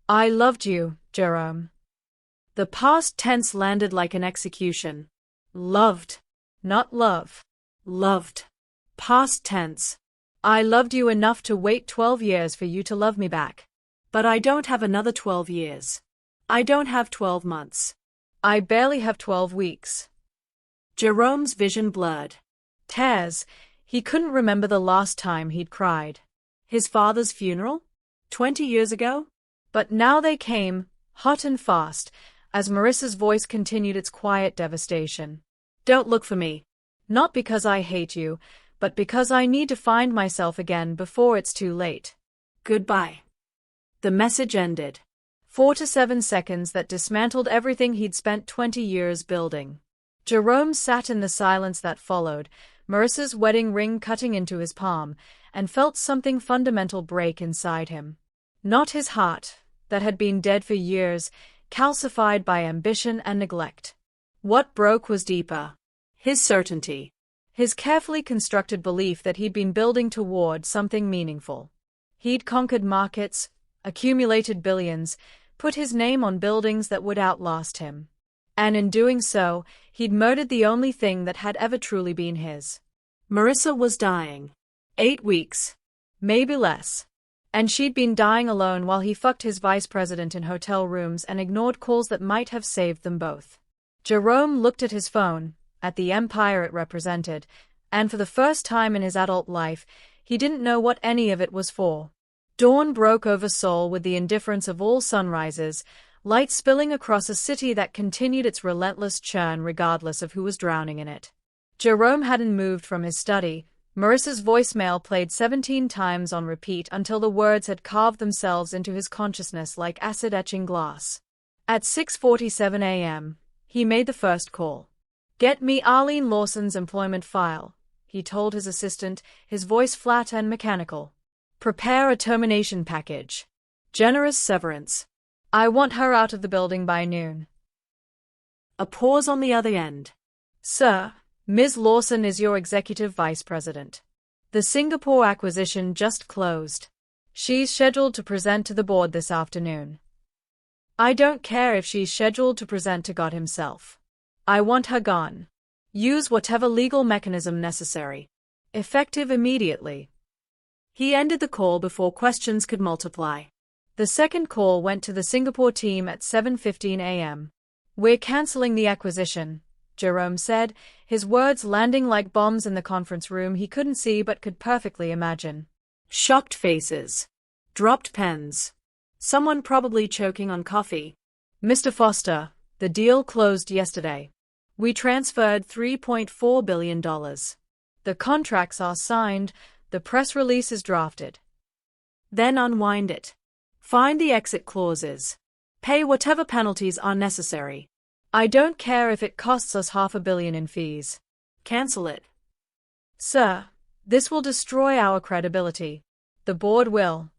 I loved you, Jerome. The past tense landed like an execution. Loved. Not love. Loved. Past tense. I loved you enough to wait 12 years for you to love me back. But I don't have another 12 years. I don't have 12 months. I barely have 12 weeks. Jerome's vision blurred. Tears. He couldn't remember the last time he'd cried. His father's funeral? 20 years ago? But now they came, hot and fast, as Marissa's voice continued its quiet devastation. Don't look for me. Not because I hate you, but because I need to find myself again before it's too late. Goodbye. The message ended. 4 to 7 seconds that dismantled everything he'd spent 20 years building. Jerome sat in the silence that followed, Marissa's wedding ring cutting into his palm, and felt something fundamental break inside him. Not his heart, that had been dead for years, calcified by ambition and neglect. What broke was deeper. His certainty. His carefully constructed belief that he'd been building toward something meaningful. He'd conquered markets, accumulated billions, put his name on buildings that would outlast him. And in doing so, he'd murdered the only thing that had ever truly been his. Marissa was dying. 8 weeks. Maybe less. And she'd been dying alone while he fucked his vice president in hotel rooms and ignored calls that might have saved them both. Jerome looked at his phone, at the empire it represented, and for the first time in his adult life, he didn't know what any of it was for. Dawn broke over Seoul with the indifference of all sunrises, light spilling across a city that continued its relentless churn regardless of who was drowning in it. Jerome hadn't moved from his study. Marissa's voicemail played 17 times on repeat until the words had carved themselves into his consciousness like acid-etching glass. At 6:47 a.m., he made the first call. "Get me Arlene Lawson's employment file," he told his assistant, his voice flat and mechanical. "Prepare a termination package. Generous severance. I want her out of the building by noon." A pause on the other end. "Sir, Ms. Lawson is your executive vice president. The Singapore acquisition just closed. She's scheduled to present to the board this afternoon." "I don't care if she's scheduled to present to God himself. I want her gone. Use whatever legal mechanism necessary. Effective immediately." He ended the call before questions could multiply. The second call went to the Singapore team at 7:15 a.m. "We're canceling the acquisition," Jerome said, his words landing like bombs in the conference room he couldn't see but could perfectly imagine. Shocked faces. Dropped pens. Someone probably choking on coffee. "Mr. Foster, the deal closed yesterday. We transferred $3.4 billion. The contracts are signed, the press release is drafted." "Then unwind it. Find the exit clauses. Pay whatever penalties are necessary." "I don't care if it costs us $500 million in fees. Cancel it." "Sir, this will destroy our credibility. The board will."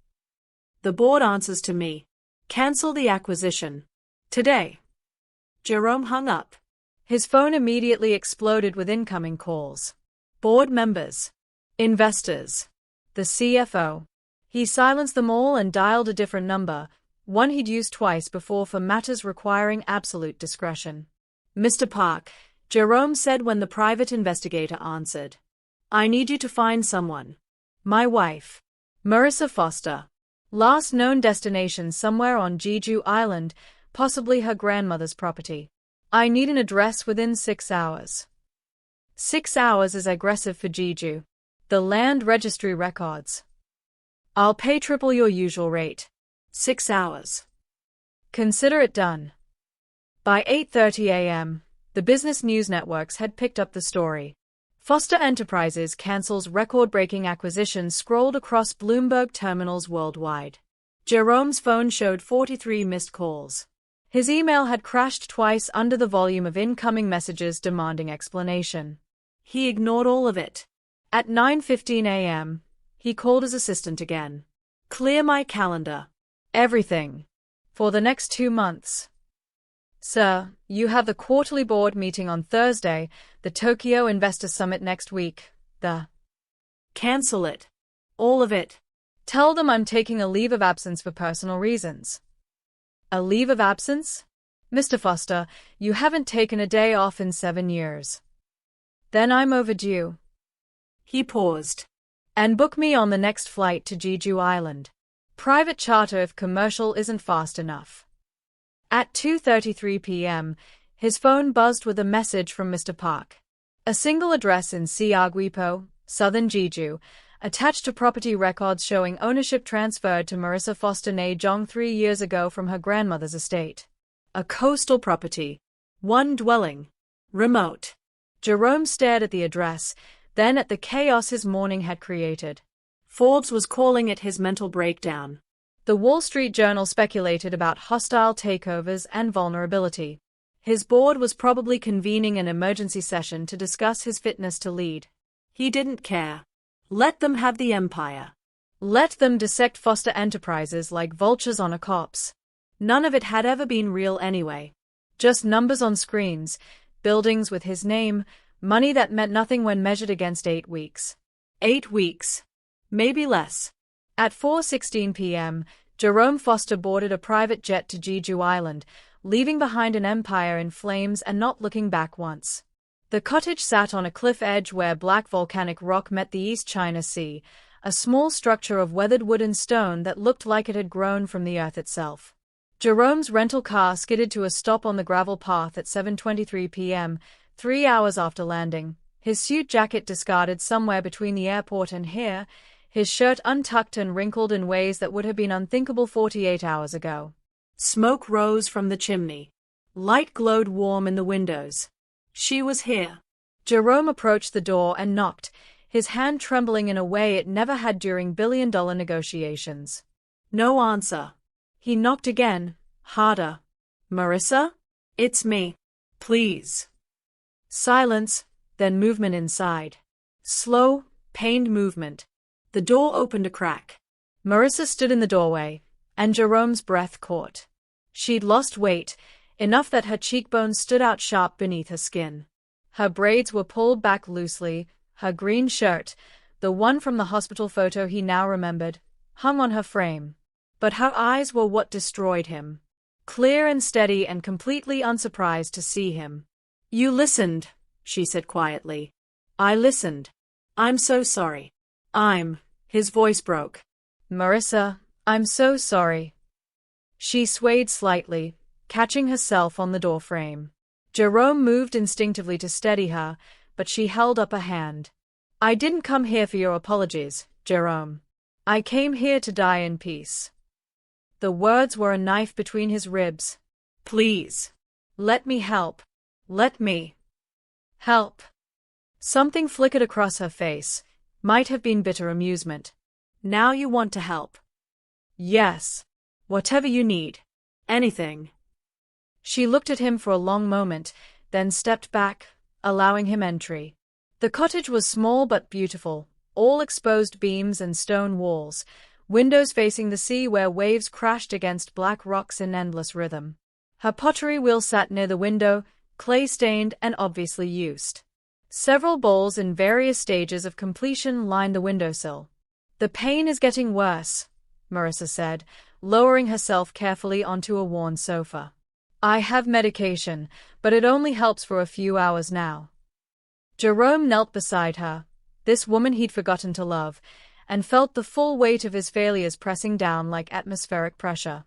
"The board answers to me. Cancel the acquisition. Today." Jerome hung up. His phone immediately exploded with incoming calls. Board members. Investors. The CFO. He silenced them all and dialed a different number, one he'd used twice before for matters requiring absolute discretion. "Mr. Park," Jerome said when the private investigator answered. "I need you to find someone. My wife. Marissa Foster. Last known destination somewhere on Jeju Island, possibly her grandmother's property. I need an address within 6 hours. 6 hours is aggressive for Jeju. The land registry records. I'll pay triple your usual rate. 6 hours. Consider it done." By 8:30 a.m., the business news networks had picked up the story. Foster Enterprises cancels record-breaking acquisition scrolled across Bloomberg terminals worldwide. Jerome's phone showed 43 missed calls. His email had crashed twice under the volume of incoming messages demanding explanation. He ignored all of it. At 9:15 a.m., he called his assistant again. "Clear my calendar. Everything. For the next 2 months. Sir, you have the quarterly board meeting on Thursday, the Tokyo Investor Summit next week, the..." "Cancel it. All of it." "Tell them I'm taking a leave of absence for personal reasons." "A leave of absence? Mr. Foster, you haven't taken a day off in 7 years. Then I'm overdue." He paused. "And book me on the next flight to Jeju Island. Private charter if commercial isn't fast enough." At 2:33 p.m., his phone buzzed with a message from Mr. Park. A single address in Siagwipo, southern Jeju, attached to property records showing ownership transferred to Marissa Foster Jong 3 years ago from her grandmother's estate. A coastal property. One dwelling. Remote. Jerome stared at the address, then at the chaos his morning had created. Forbes was calling it his mental breakdown. The Wall Street Journal speculated about hostile takeovers and vulnerability. His board was probably convening an emergency session to discuss his fitness to lead. He didn't care. Let them have the empire. Let them dissect Foster Enterprises like vultures on a copse. None of it had ever been real anyway. Just numbers on screens, buildings with his name, money that meant nothing when measured against 8 weeks. 8 weeks. Maybe less. At 4:16 p.m., Jerome Foster boarded a private jet to Jeju Island, leaving behind an empire in flames and not looking back once. The cottage sat on a cliff edge where black volcanic rock met the East China Sea, a small structure of weathered wood and stone that looked like it had grown from the earth itself. Jerome's rental car skidded to a stop on the gravel path at 7:23 p.m., 3 hours after landing, his suit jacket discarded somewhere between the airport and here, his shirt untucked and wrinkled in ways that would have been unthinkable 48 hours ago. Smoke rose from the chimney. Light glowed warm in the windows. She was here. Jerome approached the door and knocked, his hand trembling in a way it never had during billion-dollar negotiations. No answer. He knocked again, harder. Marissa? It's me. Please. Silence, then movement inside. Slow, pained movement. The door opened a crack. Marissa stood in the doorway, and Jerome's breath caught. She'd lost weight, enough that her cheekbones stood out sharp beneath her skin. Her braids were pulled back loosely, her green shirt, the one from the hospital photo he now remembered, hung on her frame. But her eyes were what destroyed him. Clear and steady and completely unsurprised to see him. You listened, she said quietly. I listened. I'm so sorry. His voice broke. Marissa, I'm so sorry. She swayed slightly, catching herself on the doorframe. Jerome moved instinctively to steady her, but she held up a hand. I didn't come here for your apologies, Jerome. I came here to die in peace. The words were a knife between his ribs. Please. Let me help. Let me. Help. Something flickered across her face. Might have been bitter amusement. Now you want to help. Yes. Whatever you need. Anything. She looked at him for a long moment, then stepped back, allowing him entry. The cottage was small but beautiful, all exposed beams and stone walls, windows facing the sea where waves crashed against black rocks in endless rhythm. Her pottery wheel sat near the window, clay-stained and obviously used. Several bowls in various stages of completion lined the windowsill. The pain is getting worse, Marissa said, lowering herself carefully onto a worn sofa. I have medication, but it only helps for a few hours now. Jerome knelt beside her, this woman he'd forgotten to love, and felt the full weight of his failures pressing down like atmospheric pressure.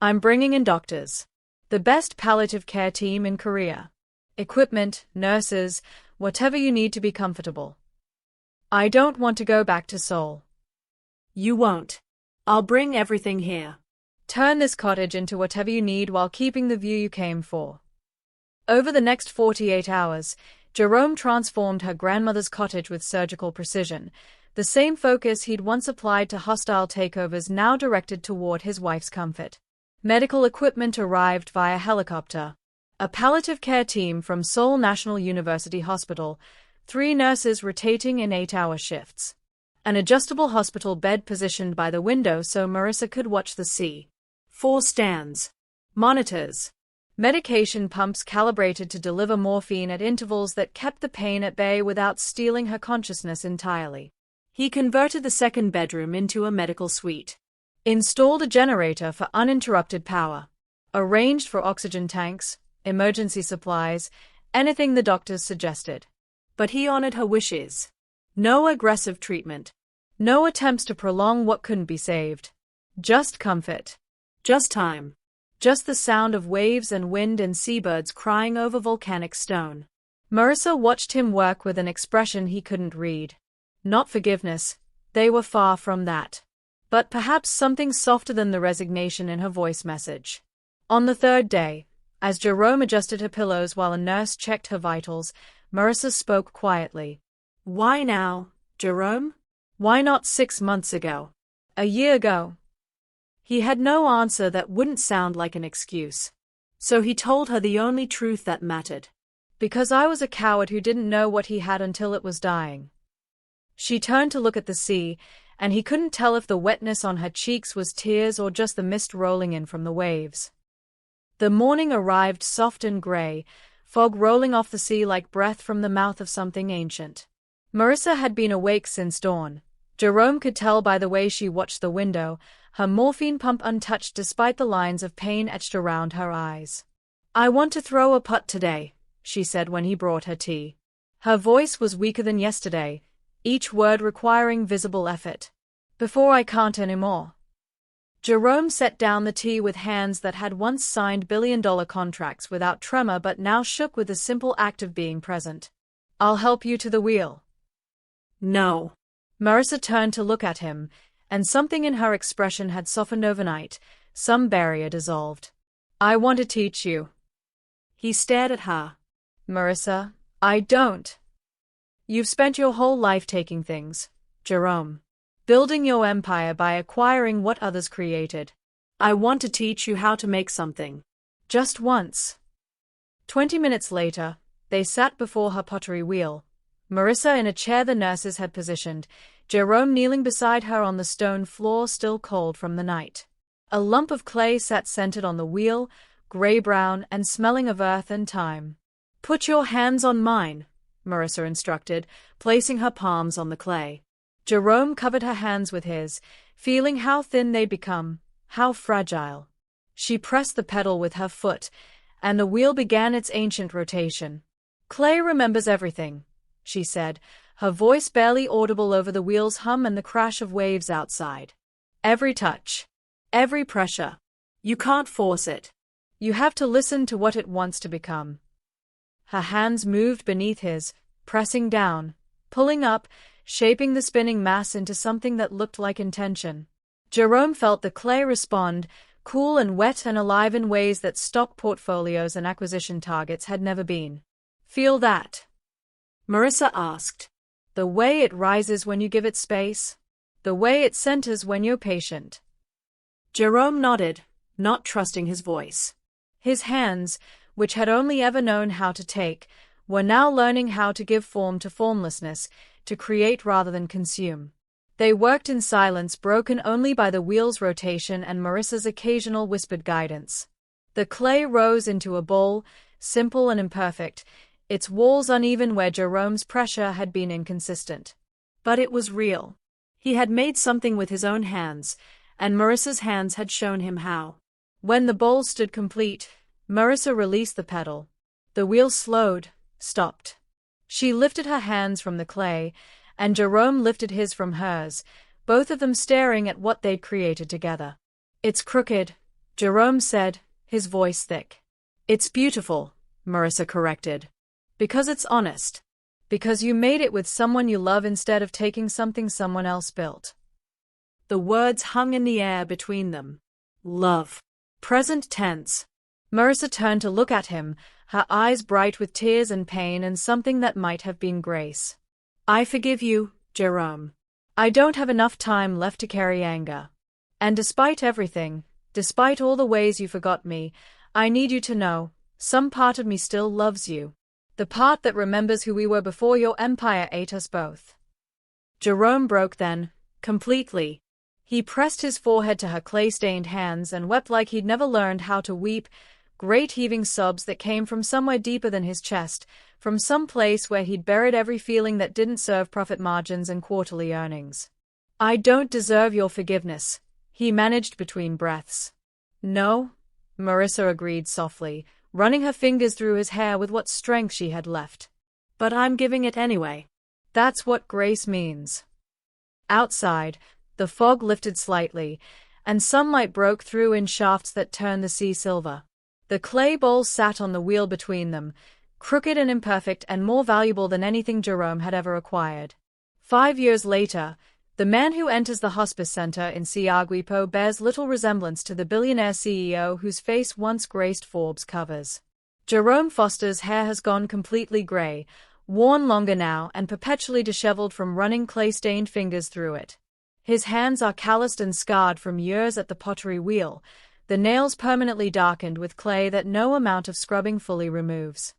I'm bringing in doctors. The best palliative care team in Korea. Equipment, nurses, whatever you need to be comfortable. I don't want to go back to Seoul. You won't. I'll bring everything here. Turn this cottage into whatever you need while keeping the view you came for. Over the next 48 hours, Jerome transformed her grandmother's cottage with surgical precision, the same focus he'd once applied to hostile takeovers now directed toward his wife's comfort. Medical equipment arrived via helicopter. A palliative care team from Seoul National University Hospital, 3 nurses rotating in 8-hour shifts. An adjustable hospital bed positioned by the window so Marissa could watch the sea. 4 stands. Monitors. Medication pumps calibrated to deliver morphine at intervals that kept the pain at bay without stealing her consciousness entirely. He converted the second bedroom into a medical suite. Installed a generator for uninterrupted power. Arranged for oxygen tanks, emergency supplies, anything the doctors suggested. But he honored her wishes. No aggressive treatment. No attempts to prolong what couldn't be saved. Just comfort. Just time. Just the sound of waves and wind and seabirds crying over volcanic stone. Marissa watched him work with an expression he couldn't read. Not forgiveness, they were far from that. But perhaps something softer than the resignation in her voice message. On the 3rd day, as Jerome adjusted her pillows while a nurse checked her vitals, Marissa spoke quietly. Why now, Jerome? Why not 6 months ago? A year ago? He had no answer that wouldn't sound like an excuse. So he told her the only truth that mattered. Because I was a coward who didn't know what he had until it was dying. She turned to look at the sea, and he couldn't tell if the wetness on her cheeks was tears or just the mist rolling in from the waves. The morning arrived soft and gray, fog rolling off the sea like breath from the mouth of something ancient. Marissa had been awake since dawn. Jerome could tell by the way she watched the window, her morphine pump untouched despite the lines of pain etched around her eyes. I want to throw a putt today, she said when he brought her tea. Her voice was weaker than yesterday, each word requiring visible effort. "Before I can't anymore." Jerome set down the tea with hands that had once signed billion-dollar contracts without tremor but now shook with the simple act of being present. "I'll help you to the wheel." "No." Marissa turned to look at him, and something in her expression had softened overnight, some barrier dissolved. "I want to teach you." He stared at her. "Marissa, I don't." "You've spent your whole life taking things, Jerome. Building your empire by acquiring what others created. I want to teach you how to make something. Just once." 20 minutes later, they sat before her pottery wheel. Marissa in a chair the nurses had positioned, Jerome kneeling beside her on the stone floor still cold from the night. A lump of clay sat centered on the wheel, gray-brown and smelling of earth and time. "Put your hands on mine," Marissa instructed, placing her palms on the clay. Jerome covered her hands with his, feeling how thin they'd become, how fragile. She pressed the pedal with her foot, and the wheel began its ancient rotation. "Clay remembers everything," she said, her voice barely audible over the wheel's hum and the crash of waves outside. "Every touch. Every pressure. You can't force it. You have to listen to what it wants to become." Her hands moved beneath his, pressing down, pulling up, shaping the spinning mass into something that looked like intention. Jerome felt the clay respond, cool and wet and alive in ways that stock portfolios and acquisition targets had never been. "Feel that?" Marissa asked. "The way it rises when you give it space? The way it centers when you're patient?" Jerome nodded, not trusting his voice. His hands, which had only ever known how to take, were now learning how to give form to formlessness, to create rather than consume. They worked in silence broken only by the wheel's rotation and Marissa's occasional whispered guidance. The clay rose into a bowl, simple and imperfect, its walls uneven where Jerome's pressure had been inconsistent. But it was real. He had made something with his own hands, and Marissa's hands had shown him how. When the bowl stood complete, Marissa released the pedal. The wheel slowed, stopped. She lifted her hands from the clay, and Jerome lifted his from hers, both of them staring at what they'd created together. "It's crooked," Jerome said, his voice thick. "It's beautiful," Marissa corrected. "Because it's honest. Because you made it with someone you love instead of taking something someone else built." The words hung in the air between them. Love. Present tense. Marissa turned to look at him, her eyes bright with tears and pain and something that might have been grace. "I forgive you, Jerome. I don't have enough time left to carry anger. And despite everything, despite all the ways you forgot me, I need you to know, some part of me still loves you. The part that remembers who we were before your empire ate us both." Jerome broke then, completely. He pressed his forehead to her clay-stained hands and wept like he'd never learned how to weep, great heaving sobs that came from somewhere deeper than his chest, from some place where he'd buried every feeling that didn't serve profit margins and quarterly earnings. "I don't deserve your forgiveness," he managed between breaths. "No," Marissa agreed softly, running her fingers through his hair with what strength she had left. "But I'm giving it anyway. That's what grace means." Outside, the fog lifted slightly, and sunlight broke through in shafts that turned the sea silver. The clay bowl sat on the wheel between them, crooked and imperfect and more valuable than anything Jerome had ever acquired. 5 years later, the man who enters the hospice center in Siaguipo bears little resemblance to the billionaire CEO whose face once graced Forbes covers. Jerome Foster's hair has gone completely gray, worn longer now and perpetually disheveled from running clay-stained fingers through it. His hands are calloused and scarred from years at the pottery wheel, the nails permanently darkened with clay that no amount of scrubbing fully removes.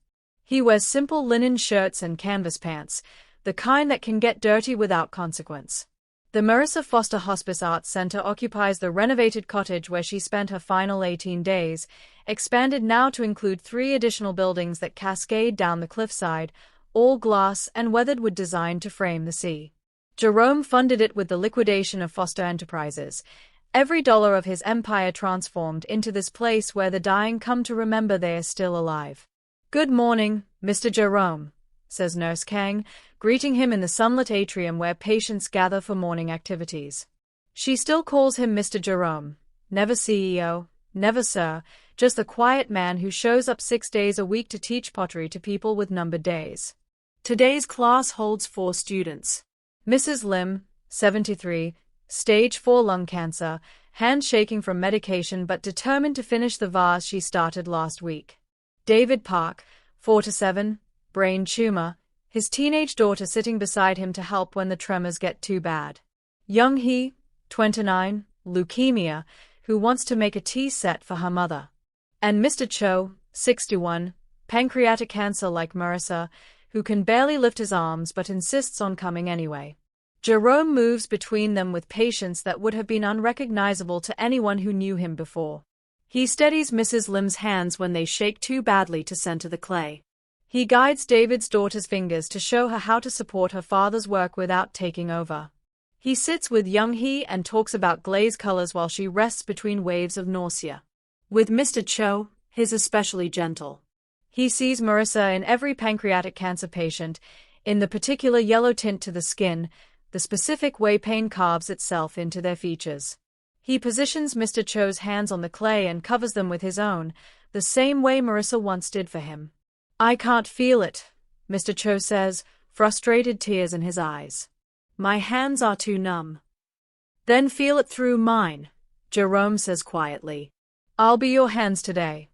He wears simple linen shirts and canvas pants, the kind that can get dirty without consequence. The Marissa Foster Hospice Arts Center occupies the renovated cottage where she spent her final 18 days, expanded now to include 3 additional buildings that cascade down the cliffside, all glass and weathered wood designed to frame the sea. Jerome funded it with the liquidation of Foster Enterprises, every dollar of his empire transformed into this place where the dying come to remember they are still alive. "Good morning, Mr. Jerome," says Nurse Kang, greeting him in the sunlit atrium where patients gather for morning activities. She still calls him Mr. Jerome. Never CEO, never sir, just the quiet man who shows up 6 days a week to teach pottery to people with numbered days. Today's class holds 4 students. Mrs. Lim, 73, stage 4 lung cancer, hand shaking from medication but determined to finish the vase she started last week. David Park, 47, brain tumor, his teenage daughter sitting beside him to help when the tremors get too bad. Young Hee, 29, leukemia, who wants to make a tea set for her mother. And Mr. Cho, 61, pancreatic cancer like Marissa, who can barely lift his arms but insists on coming anyway. Jerome moves between them with patience that would have been unrecognizable to anyone who knew him before. He steadies Mrs. Lim's hands when they shake too badly to center the clay. He guides David's daughter's fingers to show her how to support her father's work without taking over. He sits with young Hee and talks about glaze colors while she rests between waves of nausea. With Mr. Cho, he's especially gentle. He sees Marissa in every pancreatic cancer patient, in the particular yellow tint to the skin, the specific way pain carves itself into their features. He positions Mr. Cho's hands on the clay and covers them with his own, the same way Marissa once did for him. I can't feel it, Mr. Cho says, frustrated tears in his eyes. My hands are too numb. Then feel it through mine, Jerome says quietly. I'll be your hands today.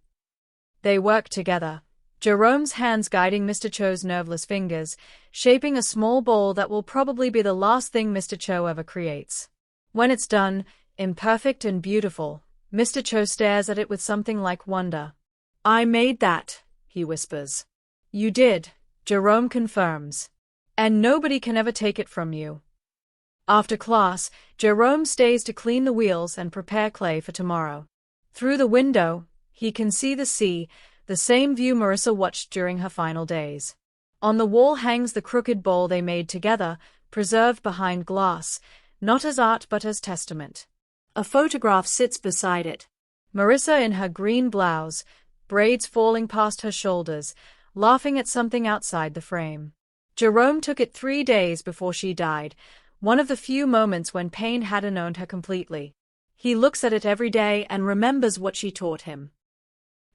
They work together, Jerome's hands guiding Mr. Cho's nerveless fingers, shaping a small bowl that will probably be the last thing Mr. Cho ever creates. When it's done, imperfect and beautiful, Mr. Cho stares at it with something like wonder. I made that, he whispers. You did, Jerome confirms. And nobody can ever take it from you. After class, Jerome stays to clean the wheels and prepare clay for tomorrow. Through the window, he can see the sea, the same view Marissa watched during her final days. On the wall hangs the crooked bowl they made together, preserved behind glass, not as art but as testament. A photograph sits beside it. Marissa in her green blouse, braids falling past her shoulders, laughing at something outside the frame. Jerome took it 3 days before she died, one of the few moments when pain hadn't owned her completely. He looks at it every day and remembers what she taught him.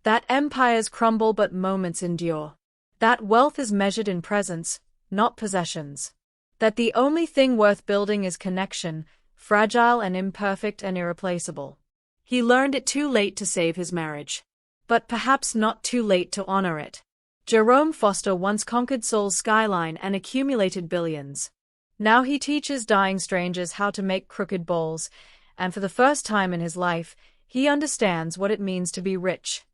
That empires crumble but moments endure. That wealth is measured in presence, not possessions. That the only thing worth building is connection, fragile and imperfect and irreplaceable. He learned it too late to save his marriage. But perhaps not too late to honor it. Jerome Foster once conquered Seoul's skyline and accumulated billions. Now he teaches dying strangers how to make crooked bowls, and for the first time in his life, he understands what it means to be rich.